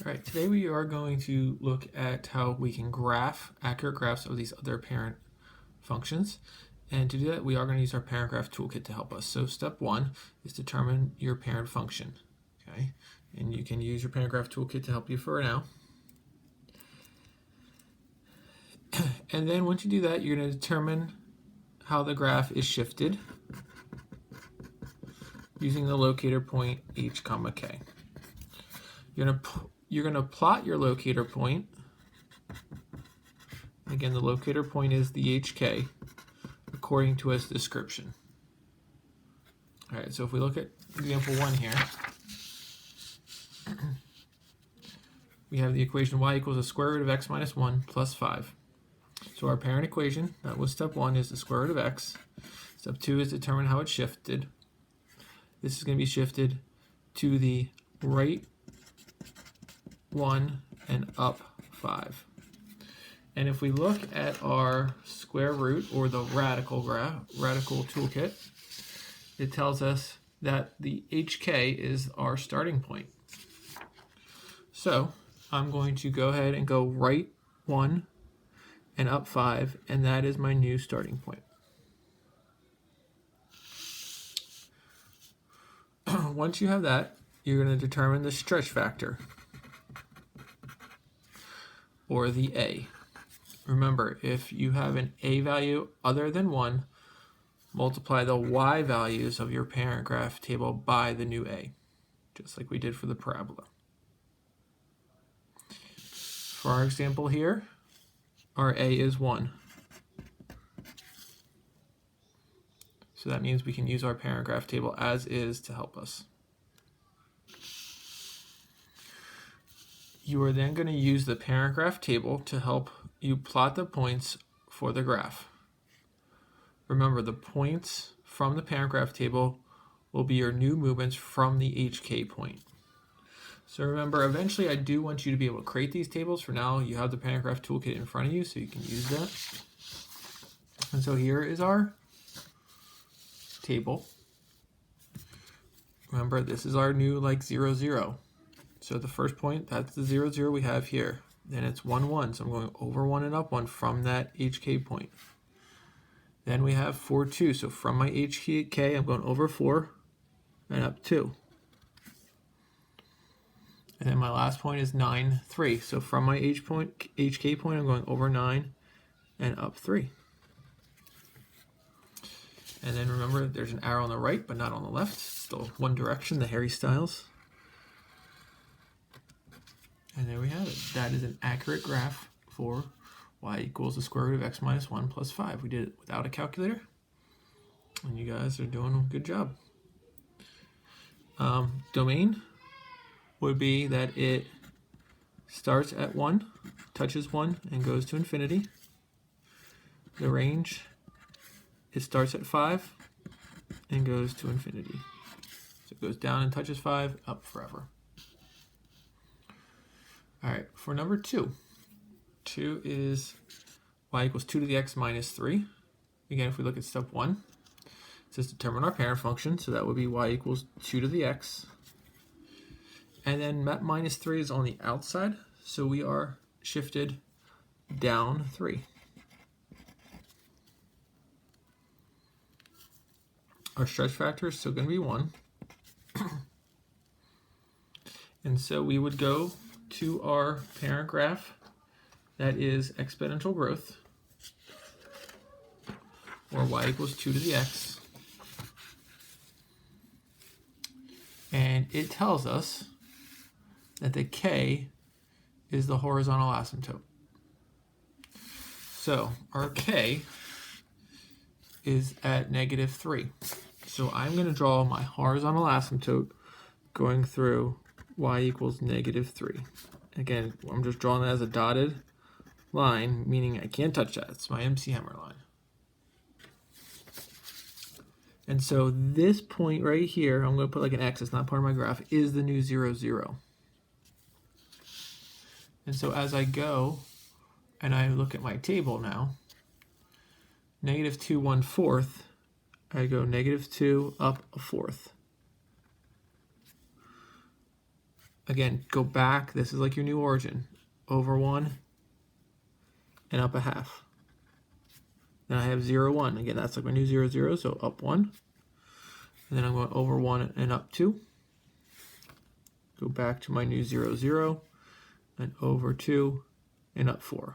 All right, today we are going to look at how we can graph accurate graphs of these other parent functions. And to do that, we are going to use our parent graph toolkit to help us. So step one is determine your parent function. Okay, and you can use your parent graph toolkit to help you for now. And then once you do that, you're going to determine how the graph is shifted using the locator point h comma k. You're going to plot your locator point. Again, the locator point is the HK according to its description. All right, so if we look at example 1 here, we have the equation y equals the square root of x minus 1 plus 5. So our parent equation, that was step 1, is the square root of x. Step 2 is determine how it's shifted. This is going to be shifted to the right 1 and up 5. And if we look at our square root or the radical toolkit, it tells us that the HK is our starting point. So I'm going to go ahead and go right 1 and up 5, and that is my new starting point. Once you have that, you're going to determine the stretch factor, or the A. Remember, if you have an A value other than 1, multiply the Y values of your parent graph table by the new A, just like we did for the parabola. For our example here, our A is 1. So that means we can use our parent graph table as is to help us. You are then going to use the parent graph table to help you plot the points for the graph. Remember, the points from the parent graph table will be your new movements from the HK point. So remember, eventually I do want you to be able to create these tables. For now, you have the parent graph toolkit in front of you, so you can use that. And so here is our table. Remember, this is our new 0, 0. So the first point, that's the 0, 0 we have here. Then it's 1, 1, so I'm going over 1 and up 1 from that HK point. Then we have 4, 2, so from my HK, I'm going over 4 and up 2. And then my last point is 9, 3, so from my HK point, I'm going over 9 and up 3. And then remember, there's an arrow on the right, but not on the left. It's still one direction, the Harry Styles. And there we have it. That is an accurate graph for y equals the square root of x minus 1 plus 5. We did it without a calculator, and you guys are doing a good job. Domain would be that it starts at 1, touches 1, and goes to infinity. The range, it starts at 5 and goes to infinity. So it goes down and touches 5, up forever. All right, for number 2. 2 is y equals 2 to the x minus 3. Again, if we look at step 1, it says determine our parent function, so that would be y equals 2 to the x. And then minus 3 is on the outside, so we are shifted down 3. Our stretch factor is still going to be 1. And so we would go to our parent graph, that is exponential growth, or y equals 2 to the x. And it tells us that the k is the horizontal asymptote. So our k is at negative 3. So I'm going to draw my horizontal asymptote going through y equals negative 3. Again, I'm just drawing that as a dotted line, meaning I can't touch that. It's my MC Hammer line. And so this point right here, I'm going to put like an X, it's not part of my graph, is the new 0, 0. And so as I go and I look at my table now, negative 2, 1/4, I go negative 2 up 1/4. again, go back. This is like your new origin. Over 1 and up a half. Then I have 0, 1. Again, that's like my new 0, 0, so up 1. And then I'm going over 1 and up 2. Go back to my new 0, 0, and over 2 and up 4.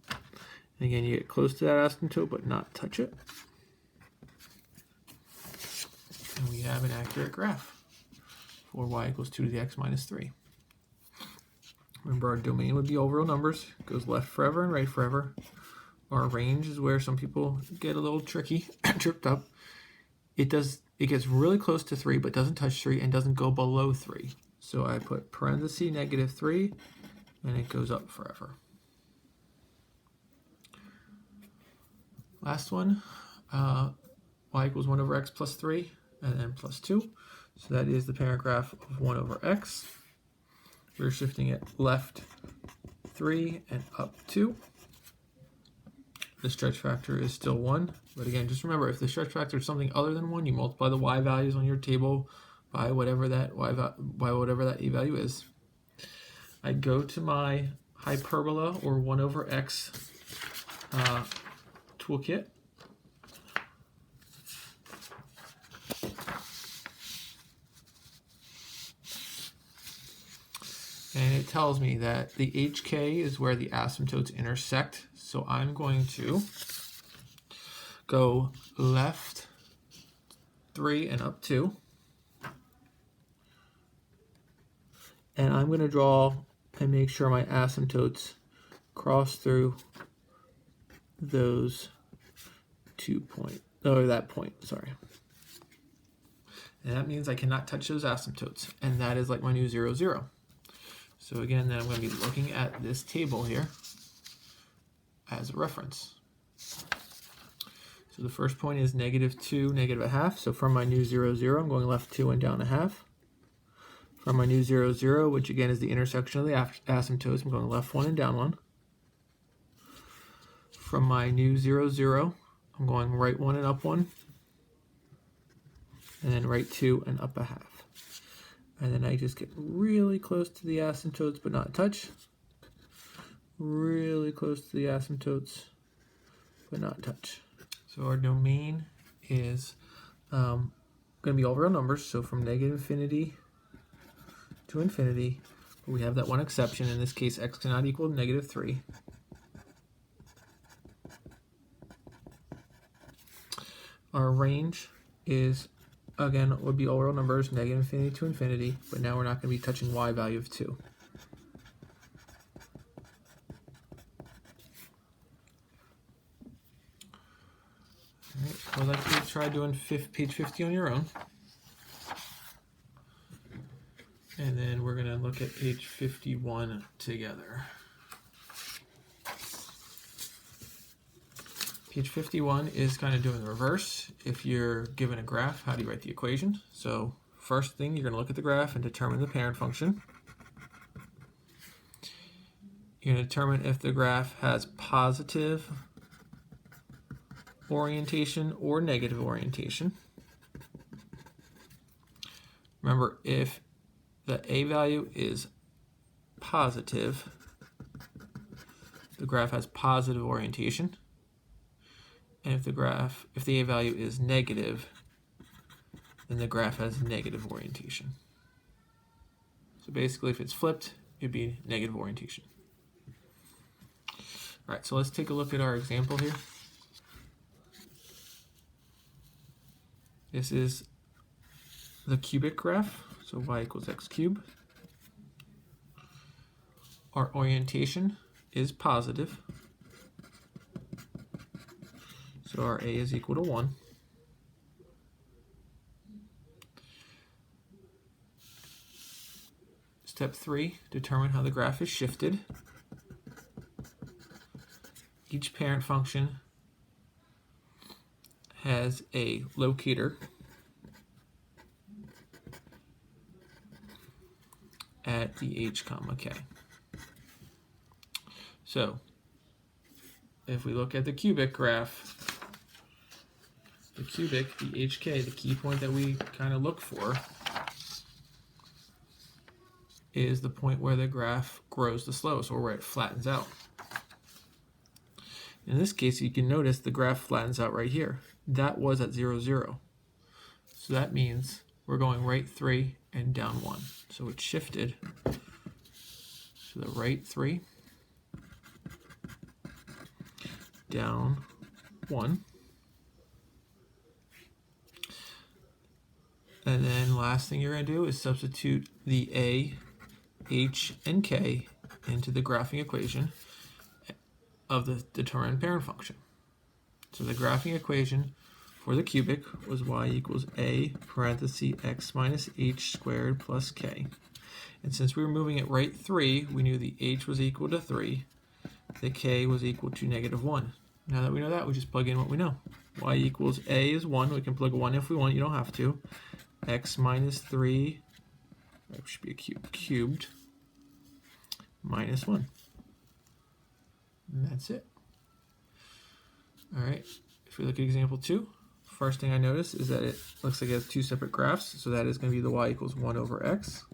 And again, you get close to that asymptote, but not touch it. And we have an accurate graph for y equals 2 to the x minus 3. Remember, our domain would be all real numbers. It goes left forever and right forever. Our range is where some people get a little tricky, tripped up. It gets really close to 3, but doesn't touch 3 and doesn't go below 3. So I put parenthesis -3, and it goes up forever. Last one, y equals 1 over x plus 3, and then plus 2. So that is the parent graph of 1 over x. We're shifting it left 3 and up 2. The stretch factor is still 1. But again, just remember, if the stretch factor is something other than 1, you multiply the y values on your table by whatever that e value is. I go to my hyperbola or 1 over x toolkit. And it tells me that the HK is where the asymptotes intersect. So I'm going to go left 3 and up 2. And I'm going to draw and make sure my asymptotes cross through those 2 points, or that point, sorry. And that means I cannot touch those asymptotes. And that is like my new 0, 0. So again, then I'm going to be looking at this table here as a reference. So the first point is -2, -1/2. So from my new 0, 0, I'm going left 2 and down a half. From my new 0, 0, which again is the intersection of the asymptotes, I'm going left 1 and down 1. From my new 0, 0, I'm going right 1 and up 1. And then right 2 and up a half. And then I just get really close to the asymptotes, but not touch. Really close to the asymptotes, but not touch. So our domain is going to be all real numbers. So from -infinity to infinity, but we have that one exception. In this case, x cannot equal -3. Our range is, again, would be all real numbers, -infinity to infinity, but now we're not going to be touching y value of 2. All right, so I'd like you to try doing page 50 on your own. And then we're going to look at page 51 together. Page 51 is kind of doing the reverse. If you're given a graph, how do you write the equation? So first thing, you're going to look at the graph and determine the parent function. You're going to determine if the graph has positive orientation or negative orientation. Remember, if the a value is positive, the graph has positive orientation. And if the a value is negative, then the graph has negative orientation. So basically, if it's flipped, it'd be negative orientation. All right, so let's take a look at our example here. This is the cubic graph, so y equals x cubed. Our orientation is positive. So our a is equal to 1. Step 3, determine how the graph is shifted. Each parent function has a locator at the h comma k. So if we look at the cubic graph cubic, the HK, the key point that we kind of look for, is the point where the graph grows the slowest, or where it flattens out. In this case, you can notice the graph flattens out right here. That was at 0, 0. So that means we're going right 3 and down 1. So it shifted to the right 3, down 1. And then last thing you're going to do is substitute the A, H, and K into the graphing equation of the determinant parent function. So the graphing equation for the cubic was y equals a parenthesis x minus h squared plus k. And since we were moving it right 3, we knew the h was equal to 3, the k was equal to -1. Now that we know that, we just plug in what we know. Y equals a is 1. We can plug a 1 if we want. You don't have to. X minus 3, that should be a cubed, minus 1. And that's it. All right, if we look at example 2, first thing I notice is that it looks like it has 2 separate graphs, so that is going to be the y equals 1 over x.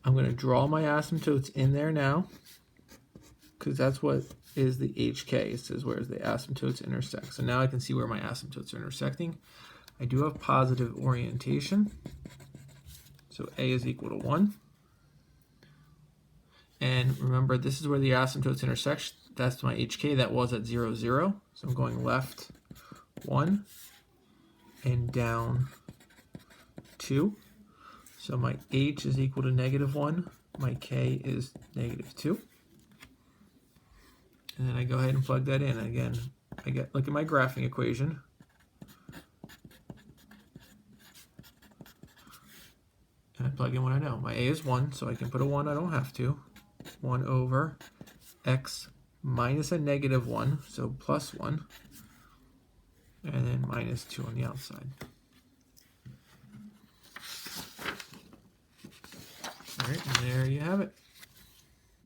I'm going to draw my asymptotes in there now, because that's what is the HK. It says where the asymptotes intersect. So now I can see where my asymptotes are intersecting. I do have positive orientation, so A is equal to 1. And remember, this is where the asymptotes intersect. That's my HK. That was at 0, 0. So I'm going left 1 and down 2. So my H is equal to -1. My K is -2. And then I go ahead and plug that in. Again, look at my graphing equation. And I plug in what I know. My A is 1, so I can put a 1. I don't have to. 1 over x minus a -1, so plus 1. And then minus 2 on the outside. All right, and there you have it.